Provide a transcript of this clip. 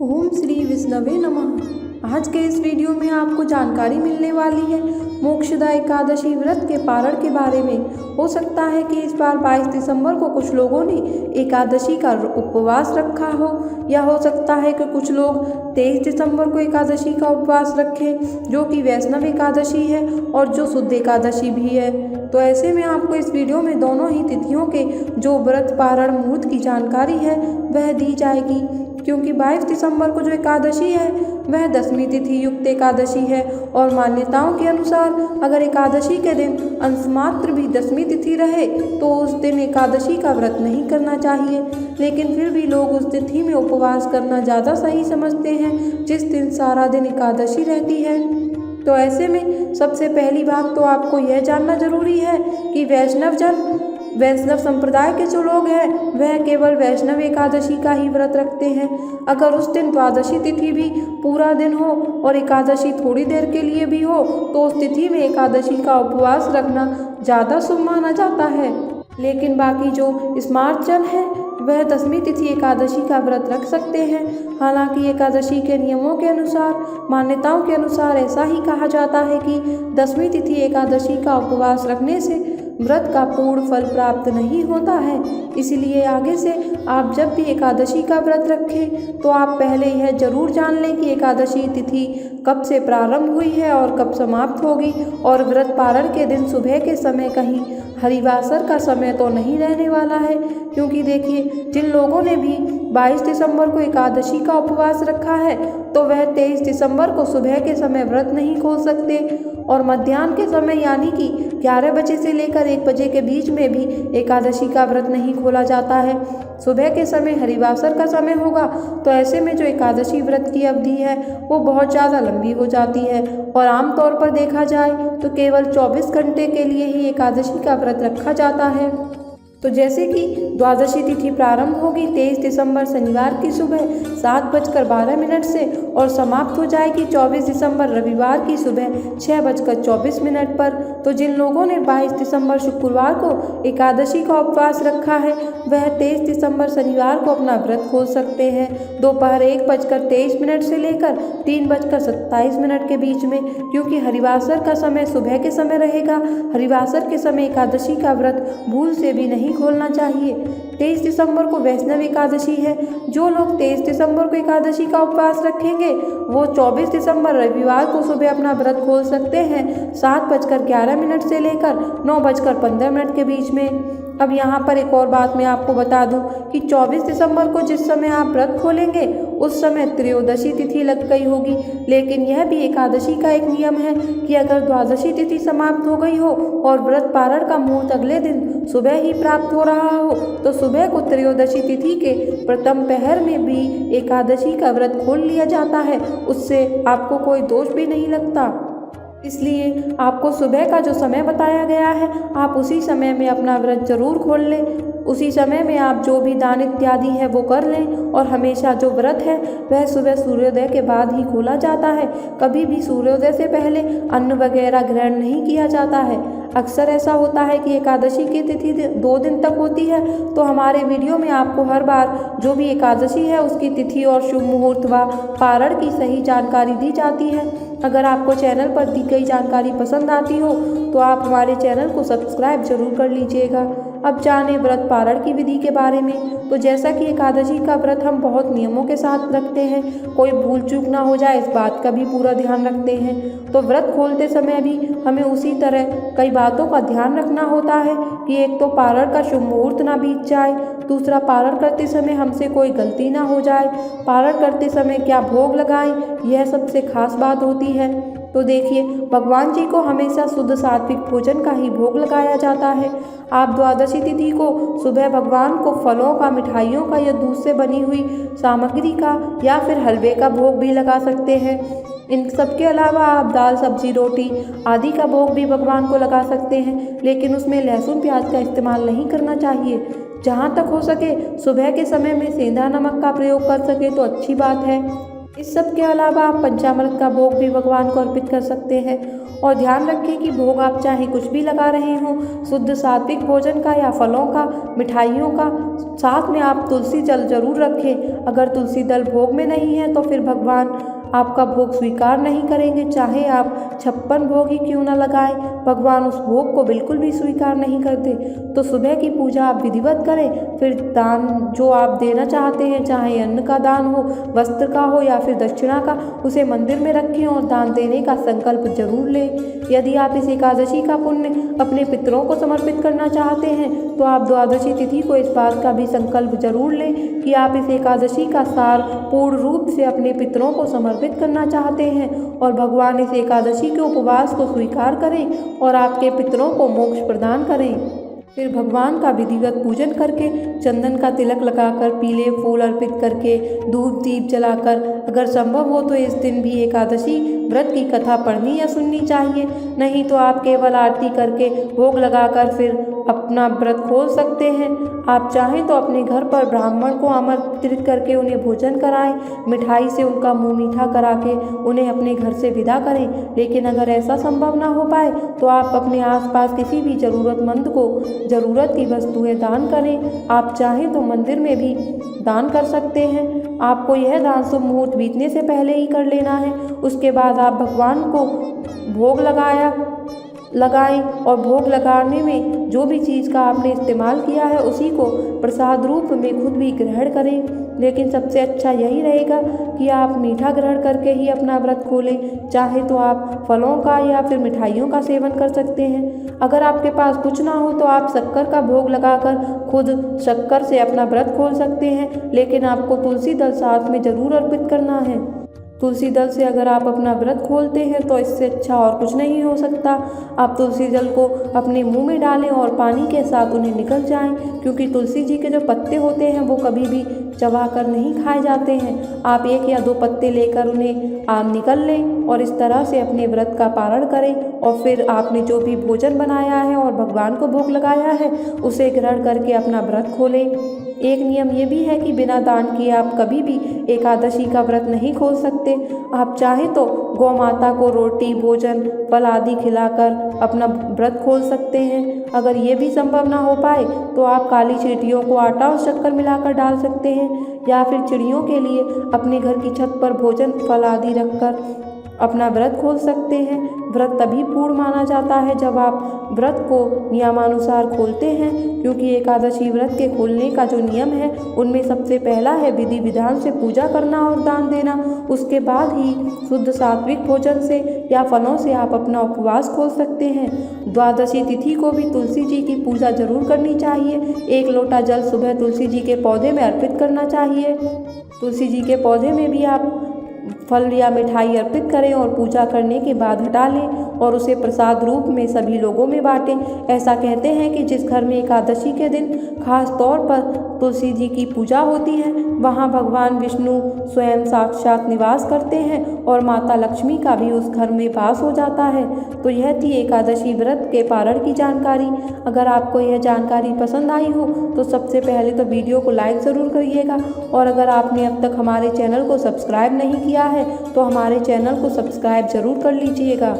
ओम श्री विष्णवे नमः। आज के इस वीडियो में आपको जानकारी मिलने वाली है मोक्षदा एकादशी व्रत के पारण के बारे में। हो सकता है कि इस बार 22 दिसंबर को कुछ लोगों ने एकादशी का उपवास रखा हो, या हो सकता है कि कुछ लोग 23 दिसंबर को एकादशी का उपवास रखें, जो कि वैष्णव एकादशी है और जो शुद्ध एकादशी भी है। तो ऐसे में आपको इस वीडियो में दोनों ही तिथियों के जो व्रत पारण मुहूर्त की जानकारी है वह दी जाएगी, क्योंकि 22 दिसंबर को जो एकादशी है वह 10वीं तिथि युक्त एकादशी है और मान्यताओं के अनुसार अगर एकादशी के दिन अंशमात्र भी 10वीं तिथि रहे तो उस दिन एकादशी का व्रत नहीं करना चाहिए। लेकिन फिर भी लोग उस तिथि में उपवास करना ज़्यादा सही समझते हैं जिस दिन सारा दिन एकादशी रहती है। तो ऐसे में सबसे पहली बात तो आपको यह जानना जरूरी है कि वैष्णव संप्रदाय के जो लोग हैं वह केवल वैष्णव एकादशी का ही व्रत रखते हैं। अगर उस दिन द्वादशी तिथि भी पूरा दिन हो और एकादशी थोड़ी देर के लिए भी हो तो उस तिथि में एकादशी का उपवास रखना ज़्यादा शुभ माना जाता है। लेकिन बाकी जो स्मार्ट जन है वह 10वीं तिथि एकादशी का व्रत रख सकते हैं। हालांकि एकादशी के नियमों के अनुसार, मान्यताओं के अनुसार ऐसा ही कहा जाता है कि 10वीं तिथि एकादशी का उपवास रखने से व्रत का पूर्ण फल प्राप्त नहीं होता है। इसलिए आगे से आप जब भी एकादशी का व्रत रखें तो आप पहले यह जरूर जान लें कि एकादशी तिथि कब से प्रारंभ हुई है और कब समाप्त होगी। और व्रत पारण के दिन सुबह के समय कहीं हरिवासर का समय तो नहीं रहने वाला है, क्योंकि देखिए जिन लोगों ने भी 22 दिसंबर को एकादशी का उपवास रखा है तो वह 23 दिसंबर को सुबह के समय व्रत नहीं खोल सकते और मध्याह्न के समय यानी कि 11 बजे से लेकर 1 बजे के बीच में भी एकादशी का व्रत नहीं खोला जाता है। सुबह के समय हरिवासर का समय होगा, तो ऐसे में जो एकादशी व्रत की अवधि है वो बहुत ज़्यादा लंबी हो जाती है और आमतौर पर देखा जाए तो केवल 24 घंटे के लिए ही एकादशी का व्रत रखा जाता है। तो जैसे कि द्वादशी तिथि प्रारंभ होगी 23 दिसंबर शनिवार की सुबह 7:12 से और समाप्त हो जाएगी 24 दिसंबर रविवार की सुबह 6:24 पर। तो जिन लोगों ने 22 दिसंबर शुक्रवार को एकादशी का उपवास रखा है वह 23 दिसंबर शनिवार को अपना व्रत खोल सकते हैं दोपहर 1:23 से लेकर 3:27 के बीच में, क्योंकि हरिवासर का समय सुबह के समय रहेगा। हरिवासर के समय एकादशी का व्रत भूल से भी नहीं खोलना चाहिए। 23 दिसंबर को वैष्णव एकादशी है। जो लोग 23 दिसंबर को एकादशी का उपवास रखेंगे वो 24 दिसंबर रविवार को सुबह अपना व्रत खोल सकते हैं 7:11 से लेकर 9:15 के बीच में। अब यहाँ पर एक और बात मैं आपको बता दूं कि 24 दिसंबर को जिस समय आप व्रत खोलेंगे उस समय त्रयोदशी तिथि लग गई होगी। लेकिन यह भी एकादशी का एक नियम है कि अगर द्वादशी तिथि समाप्त हो गई हो और व्रत पारण का मुहूर्त अगले दिन सुबह ही प्राप्त हो रहा हो तो सुबह को त्रयोदशी तिथि के प्रथम पहर में भी एकादशी का व्रत खोल लिया जाता है। उससे आपको कोई दोष भी नहीं लगता। इसलिए आपको सुबह का जो समय बताया गया है आप उसी समय में अपना व्रत जरूर खोल लें। उसी समय में आप जो भी दान इत्यादि है वो कर लें और हमेशा जो व्रत है वह सुबह सूर्योदय के बाद ही खोला जाता है। कभी भी सूर्योदय से पहले अन्न वगैरह ग्रहण नहीं किया जाता है। अक्सर ऐसा होता है कि एकादशी की तिथि 2 दिन तक होती है, तो हमारे वीडियो में आपको हर बार जो भी एकादशी है उसकी तिथि और शुभ मुहूर्त व पारण की सही जानकारी दी जाती है। अगर आपको चैनल पर दी गई जानकारी पसंद आती हो तो आप हमारे चैनल को सब्सक्राइब जरूर कर लीजिएगा। अब जाने व्रत पारण की विधि के बारे में। तो जैसा कि एकादशी का व्रत हम बहुत नियमों के साथ रखते हैं, कोई भूल चूक ना हो जाए इस बात का भी पूरा ध्यान रखते हैं। तो व्रत खोलते समय भी हमें उसी तरह कई बातों का ध्यान रखना होता है कि एक तो पारण का शुभ मुहूर्त ना बीत जाए, दूसरा पारण करते समय हमसे कोई गलती ना हो जाए, पारण करते समय क्या भोग लगाएं यह सबसे खास बात होती है। तो देखिए भगवान जी को हमेशा शुद्ध सात्विक भोजन का ही भोग लगाया जाता है। आप द्वादशी तिथि को सुबह भगवान को फलों का, मिठाइयों का या दूध से बनी हुई सामग्री का या फिर हलवे का भोग भी लगा सकते हैं। इन सब के अलावा आप दाल, सब्जी, रोटी आदि का भोग भी भगवान को लगा सकते हैं, लेकिन उसमें लहसुन प्याज का इस्तेमाल नहीं करना चाहिए। जहाँ तक हो सके सुबह के समय में सेंधा नमक का प्रयोग कर सके तो अच्छी बात है। इस सब के अलावा आप पंचामृत का भोग भी भगवान को अर्पित कर सकते हैं। और ध्यान रखें कि भोग आप चाहे कुछ भी लगा रहे हों, शुद्ध सात्विक भोजन का या फलों का, मिठाइयों का, साथ में आप तुलसी जल जरूर रखें। अगर तुलसी दल भोग में नहीं है तो फिर भगवान आपका भोग स्वीकार नहीं करेंगे, चाहे आप 56 भोग ही क्यों न लगाएं, भगवान उस भोग को बिल्कुल भी स्वीकार नहीं करते। तो सुबह की पूजा आप विधिवत करें, फिर दान जो आप देना चाहते हैं, चाहे अन्न का दान हो, वस्त्र का हो या फिर दक्षिणा का, उसे मंदिर में रखें और दान देने का संकल्प जरूर लें। यदि आप इस एकादशी का पुण्य अपने पितरों को समर्पित करना चाहते हैं तो आप द्वादशी तिथि को इस बात का भी संकल्प जरूर लें कि आप इस एकादशी का सार पूर्ण रूप से अपने पितरों को समर्पित करना चाहते हैं और भगवान इस एकादशी के उपवास को स्वीकार करें और आपके पितरों को मोक्ष प्रदान करें। फिर भगवान का विधिवत पूजन करके, चंदन का तिलक लगाकर, पीले फूल अर्पित करके, धूप दीप जलाकर, अगर संभव हो तो इस दिन भी एकादशी व्रत की कथा पढ़नी या सुननी चाहिए। नहीं तो आप केवल आरती करके, भोग लगाकर फिर अपना व्रत खोल सकते हैं। आप चाहें तो अपने घर पर ब्राह्मण को आमंत्रित करके उन्हें भोजन कराएं, मिठाई से उनका मुंह मीठा करा के उन्हें अपने घर से विदा करें। लेकिन अगर ऐसा संभव ना हो पाए तो आप अपने आसपास किसी भी ज़रूरतमंद को ज़रूरत की वस्तुएं दान करें। आप चाहें तो मंदिर में भी दान कर सकते हैं। आपको यह दान शुभ मुहूर्त बीतने से पहले ही कर लेना है। उसके बाद आप भगवान को भोग लगाएं और भोग लगाने में जो भी चीज़ का आपने इस्तेमाल किया है उसी को प्रसाद रूप में खुद भी ग्रहण करें। लेकिन सबसे अच्छा यही रहेगा कि आप मीठा ग्रहण करके ही अपना व्रत खोलें। चाहे तो आप फलों का या फिर मिठाइयों का सेवन कर सकते हैं। अगर आपके पास कुछ ना हो तो आप शक्कर का भोग लगाकर खुद शक्कर से अपना व्रत खोल सकते हैं। लेकिन आपको तुलसी दल साथ में ज़रूर अर्पित करना है। तुलसी दल से अगर आप अपना व्रत खोलते हैं तो इससे अच्छा और कुछ नहीं हो सकता। आप तुलसी दल को अपने मुंह में डालें और पानी के साथ उन्हें निकल जाएं, क्योंकि तुलसी जी के जो पत्ते होते हैं वो कभी भी चबा कर नहीं खाए जाते हैं। आप 1 या 2 पत्ते लेकर उन्हें निकल लें और इस तरह से अपने व्रत का पारण करें और फिर आपने जो भी भोजन बनाया है और भगवान को भोग लगाया है उसे ग्रहण करके अपना व्रत खोलें। एक नियम ये भी है कि बिना दान किए आप कभी भी एकादशी का व्रत नहीं खोल सकते। आप चाहें तो गौ माता को रोटी, भोजन, फल आदि खिलाकर अपना व्रत खोल सकते हैं। अगर ये भी संभव ना हो पाए तो आप काली चींटियों को आटा और शक्कर मिलाकर डाल सकते हैं या फिर चिड़ियों के लिए अपने घर की छत पर भोजन, फल आदि रखकर अपना व्रत खोल सकते हैं। व्रत तभी पूर्ण माना जाता है जब आप व्रत को नियमानुसार खोलते हैं, क्योंकि एकादशी व्रत के खोलने का जो नियम है उनमें सबसे पहला है विधि विधान से पूजा करना और दान देना। उसके बाद ही शुद्ध सात्विक भोजन से या फलों से आप अपना उपवास खोल सकते हैं। द्वादशी तिथि को भी तुलसी जी की पूजा जरूर करनी चाहिए। 1 लोटा जल सुबह तुलसी जी के पौधे में अर्पित करना चाहिए। तुलसी जी के पौधे में भी आप फल या मिठाई अर्पित करें और पूजा करने के बाद हटा लें और उसे प्रसाद रूप में सभी लोगों में बांटें। ऐसा कहते हैं कि जिस घर में एकादशी के दिन खास तौर पर तुलसी जी की पूजा होती है वहाँ भगवान विष्णु स्वयं साक्षात निवास करते हैं और माता लक्ष्मी का भी उस घर में वास हो जाता है। तो यह थी एकादशी व्रत के पारण की जानकारी। अगर आपको यह जानकारी पसंद आई हो तो सबसे पहले तो वीडियो को लाइक ज़रूर करिएगा और अगर आपने अब तक हमारे चैनल को सब्सक्राइब नहीं किया है तो हमारे चैनल को सब्सक्राइब ज़रूर कर लीजिएगा।